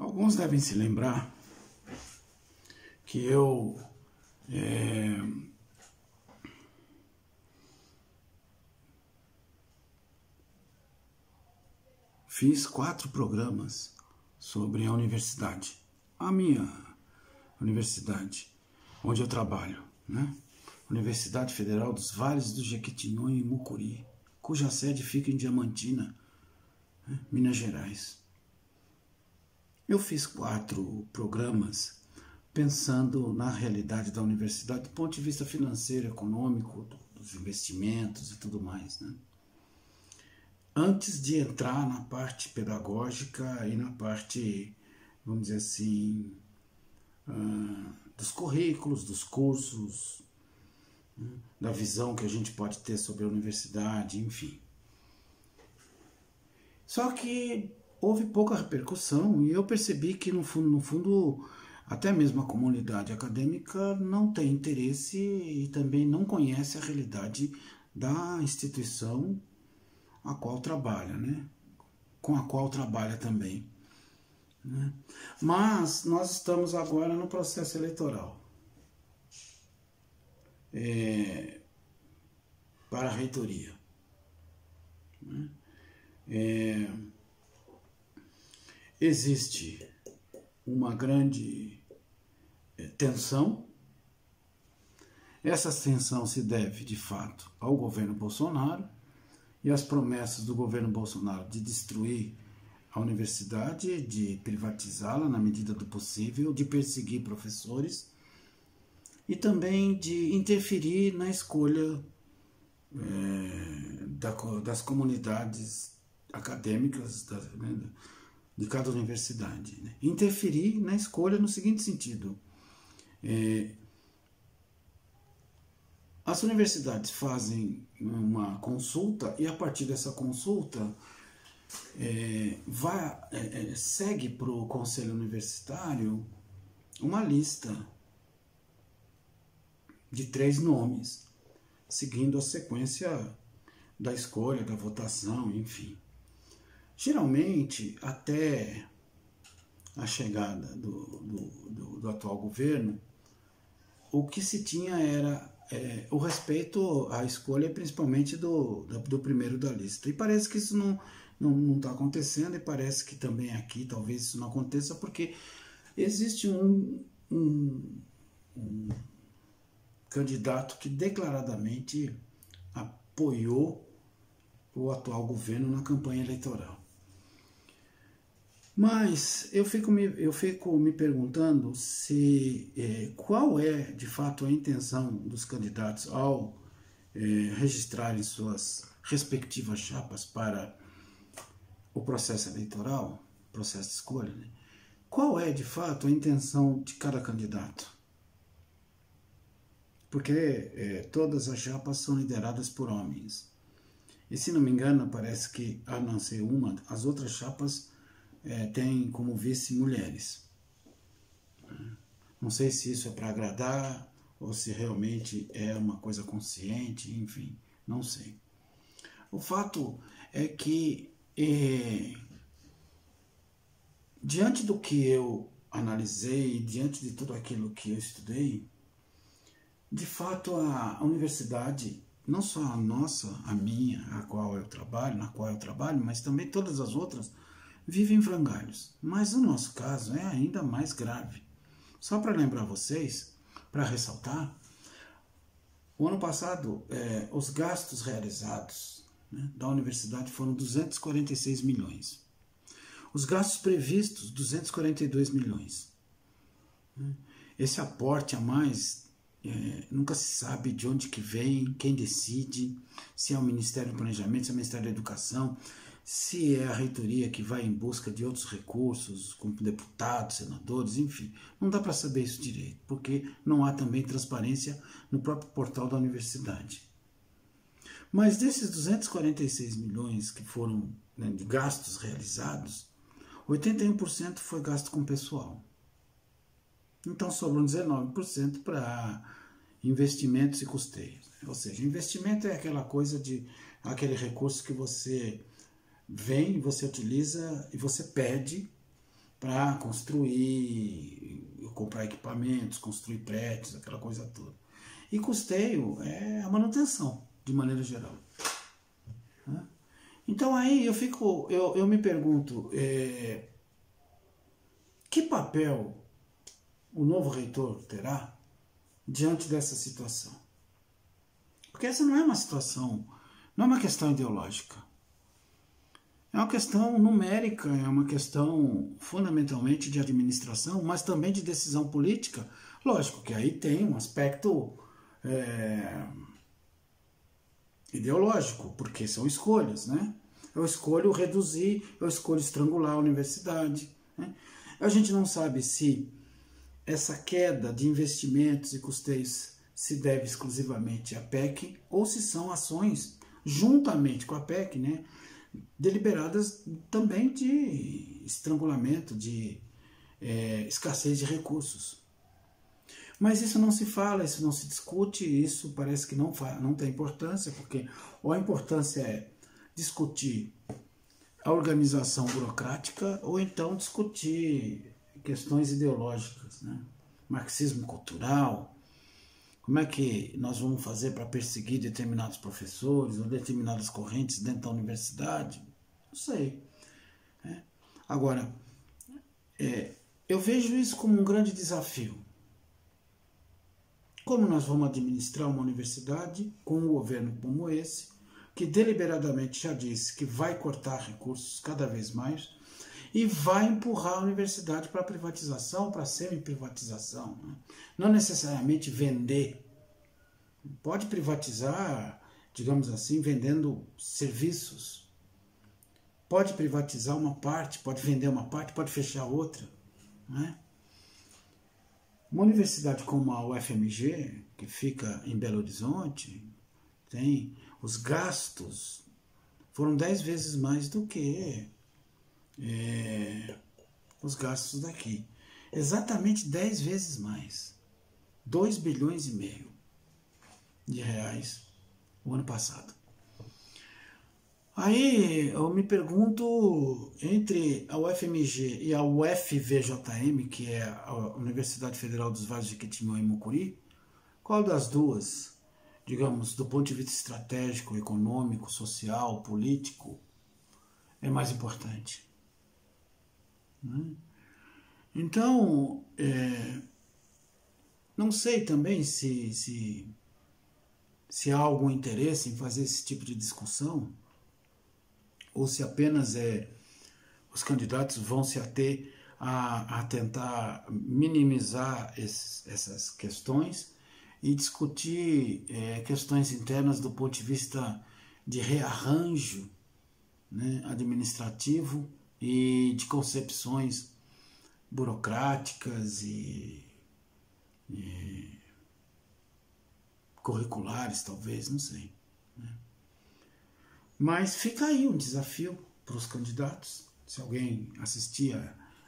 Alguns devem se lembrar que eu fiz 4 programas sobre a universidade, a minha universidade, onde eu trabalho, né? Universidade Federal dos Vales do Jequitinhonha e Mucuri, cuja sede fica em Diamantina, né, Minas Gerais. Eu fiz 4 programas pensando na realidade da universidade do ponto de vista financeiro, econômico, dos investimentos e tudo mais, né? Antes de entrar na parte pedagógica e na parte, vamos dizer assim, dos currículos, dos cursos, né, da visão que a gente pode ter sobre a universidade, enfim. Só que houve pouca repercussão e eu percebi que, no fundo, até mesmo a comunidade acadêmica não tem interesse e também não conhece a realidade da instituição a qual trabalha, né? Com a qual trabalha também, né? Mas nós estamos agora no processo eleitoral para a reitoria, né? Existe uma grande tensão. Essa tensão se deve, de fato, ao governo Bolsonaro e às promessas do governo Bolsonaro de destruir a universidade, de privatizá-la na medida do possível, de perseguir professores e também de interferir na escolha das comunidades acadêmicas de cada universidade, né? Interferir na escolha no seguinte sentido: as universidades fazem uma consulta e a partir dessa consulta segue para o Conselho Universitário uma lista de 3 nomes, seguindo a sequência da escolha, da votação, enfim. Geralmente, até a chegada do atual governo, o que se tinha era o respeito à escolha, principalmente do primeiro da lista. E parece que isso não está acontecendo, e parece que também aqui talvez isso não aconteça, porque existe um candidato que declaradamente apoiou o atual governo na campanha eleitoral. Mas eu fico me perguntando qual é, de fato, a intenção dos candidatos ao registrarem suas respectivas chapas para o processo eleitoral, processo de escolha, né? Qual é, de fato, a intenção de cada candidato? Porque todas as chapas são lideradas por homens. E, se não me engano, parece que, a não ser uma, as outras chapas têm como vice mulheres. Não sei se isso é para agradar ou se realmente é uma coisa consciente, enfim, não sei. O fato é que, diante do que eu analisei, diante de tudo aquilo que eu estudei, de fato a universidade, não só a nossa, a minha, na qual eu trabalho, mas também todas as outras, vivem em frangalhos. Mas o nosso caso é ainda mais grave. Só para lembrar vocês, para ressaltar, o ano passado, os gastos realizados, né, da universidade foram 246 milhões. Os gastos previstos, 242 milhões. Esse aporte a mais, nunca se sabe de onde que vem, quem decide, se é o Ministério do Planejamento, se é o Ministério da Educação, se é a reitoria que vai em busca de outros recursos, como deputados, senadores, enfim. Não dá para saber isso direito, porque não há também transparência no próprio portal da universidade. Mas desses 246 milhões que foram, né, de gastos realizados, 81% foi gasto com pessoal. Então sobram 19% para investimentos e custeios. Ou seja, investimento é aquela coisa aquele recurso que você vem, você utiliza e você pede para construir, comprar equipamentos, construir prédios, aquela coisa toda. E custeio é a manutenção, de maneira geral. Né? Então aí eu me pergunto, que papel o novo reitor terá diante dessa situação? Porque essa não é uma situação, não é uma questão ideológica. É uma questão numérica, é uma questão fundamentalmente de administração, mas também de decisão política. Lógico que aí tem um aspecto ideológico, porque são escolhas, né? Eu escolho reduzir, eu escolho estrangular a universidade. Né? A gente não sabe se essa queda de investimentos e custeios se deve exclusivamente à PEC ou se são ações, juntamente com a PEC, né? Deliberadas também de estrangulamento, de escassez de recursos. Mas isso não se fala, isso não se discute, isso parece que não tem importância, porque ou a importância é discutir a organização burocrática ou então discutir questões ideológicas, né? Marxismo cultural, como é que nós vamos fazer para perseguir determinados professores ou determinadas correntes dentro da universidade? Não sei. Né? Agora, eu vejo isso como um grande desafio. Como nós vamos administrar uma universidade com um governo como esse, que deliberadamente já disse que vai cortar recursos cada vez mais e vai empurrar a universidade para a privatização, para a semi-privatização. Né? Não necessariamente vender. Pode privatizar, digamos assim, vendendo serviços. Pode privatizar uma parte, pode vender uma parte, pode fechar outra. Né? Uma universidade como a UFMG, que fica em Belo Horizonte, tem os gastos foram 10 vezes mais do que os gastos daqui. Exatamente 10 vezes mais. 2,5 bilhões de reais o ano passado. Aí eu me pergunto, entre a UFMG e a UFVJM, que é a Universidade Federal dos Vales de Jequitinhonha e Mucuri, qual das duas, digamos, do ponto de vista estratégico, econômico, social, político, é mais importante? Né? Então, não sei também se há algum interesse em fazer esse tipo de discussão, ou se apenas os candidatos vão se ater a tentar minimizar essas questões e discutir questões internas do ponto de vista de rearranjo, né, administrativo e de concepções burocráticas e curriculares, talvez, não sei. Né? Mas fica aí um desafio para os candidatos, se alguém assistir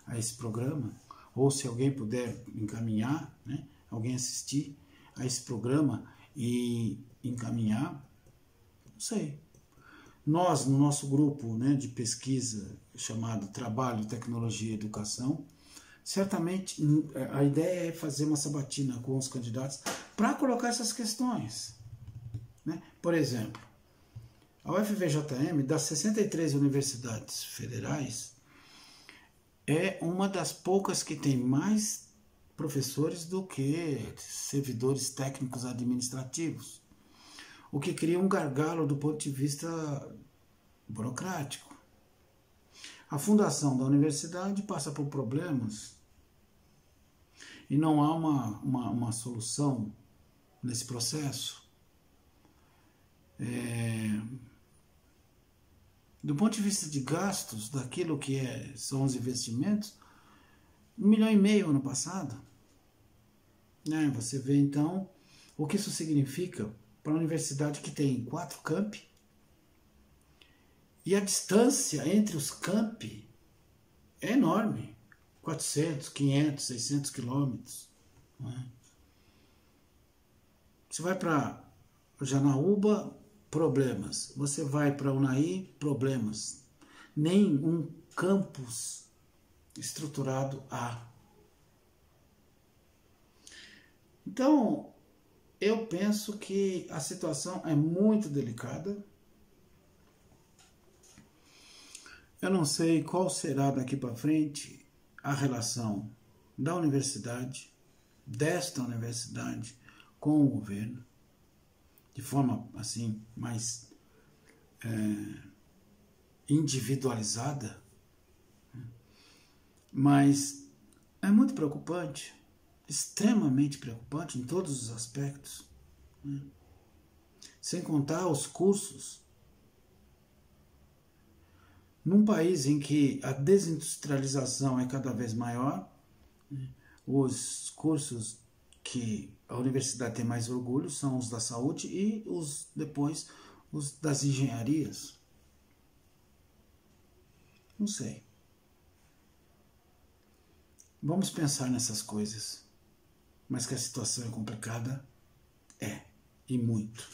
a esse programa, ou se alguém puder encaminhar, né, alguém assistir a esse programa e encaminhar, não sei. Nós, no nosso grupo, né, de pesquisa chamado Trabalho, Tecnologia e Educação, certamente a ideia é fazer uma sabatina com os candidatos para colocar essas questões. Né? Por exemplo, a UFVJM, das 63 universidades federais, é uma das poucas que tem mais professores do que servidores técnicos administrativos, o que cria um gargalo do ponto de vista burocrático. A fundação da universidade passa por problemas e não há uma solução nesse processo. Do ponto de vista de gastos, daquilo que são os investimentos, 1,5 milhão ano passado. Você vê então o que isso significa para uma universidade que tem 4 campi e a distância entre os campi é enorme, 400, 500, 600 quilômetros. Você vai para Janaúba, problemas. Você vai para Unai, problemas. Nem um campus estruturado há. Então, eu penso que a situação é muito delicada. Eu não sei qual será daqui para frente a relação da universidade, desta universidade, com o governo, de forma assim mais individualizada, mas é muito preocupante, extremamente preocupante em todos os aspectos, né? Sem contar os cursos. Num país em que a desindustrialização é cada vez maior, os cursos que a universidade tem mais orgulho são os da saúde e depois os das engenharias. Não sei. Vamos pensar nessas coisas. Mas que a situação é complicada, e muito.